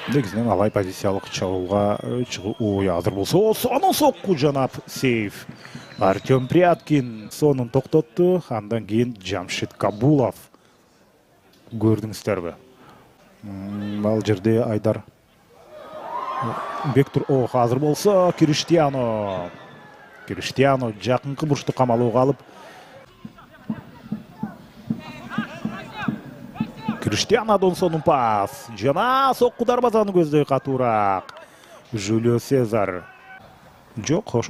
Негізінен алай позициялық чабуылға ой азыр болса, соның соққу жанап сейф. Артем Пряткин сонын тоқтатты, андан кейін Жамшит Кабулов. Көрдіңіздер бе? Ал жерде Айдар Бектур азыр болса, Криштиано жақынқы бұрышты қамалуға алып. Криштианодон сонун пас. Жана соққу дарбазаны көздөй катуураак. Жулио Сезар. Жок, хош,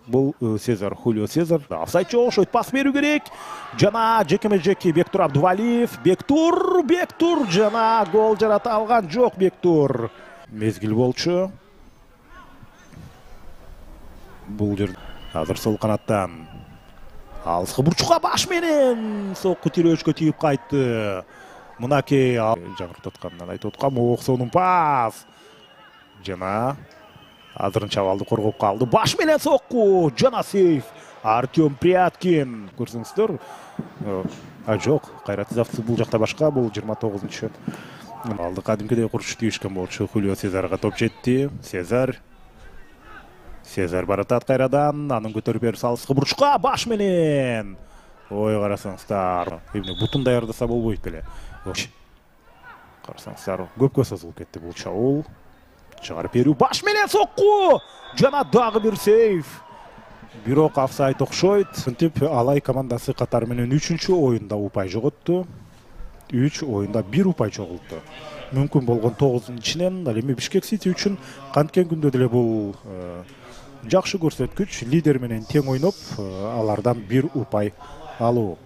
бул Сезар, Хулио Сезар. Офсайдчы окшойт, пас берүү керек. Жана жекеме-жеке Бектур Абдувалиев. Бектур жана гол жарата алган жок Бектур. Мезгил болчу. Бул жерде азыр сол канаттан алыскы бурчука баш менен соққу тирөөчкө тийип кайтты. Мынаке жаңыртаткандан айтып аткам, сонун пас. Жана азырын чабалды коргоп калды. Баш менен соққу, жана сейф. Артем Пряткин. Көрсөңүздөр. Жок, Кайрат Изавцев бул жакта башка, бул 29-чы. Алды кадимкидей курчу тийишкен болчу. Хулио Сезарга топ жетти. Сезар баратат кайрадан, анын көтөрүп берип алыскы бурчка баш менен. Ой, карасаңыздар. Бутун даярдаса болбойт беле. Карасаңыздар, көпкө созулуп кетти бул чабуул. Чыгарып берүү баш менен соққу. Жана дагы бир сейф. Бирок офсайд окшойт. Сынтип алай командасы катары менен 3-чү оюнда упай жоготту. 3 оюнда 1 упай чогулту. Мүмкүн болгон 9-ун ичинен, ал эми Бишкек Сити үчүн канткен күндө деле бул жакшы көрсөткүч. Лидер менен тең ойноп, алардан 1 упай алуу.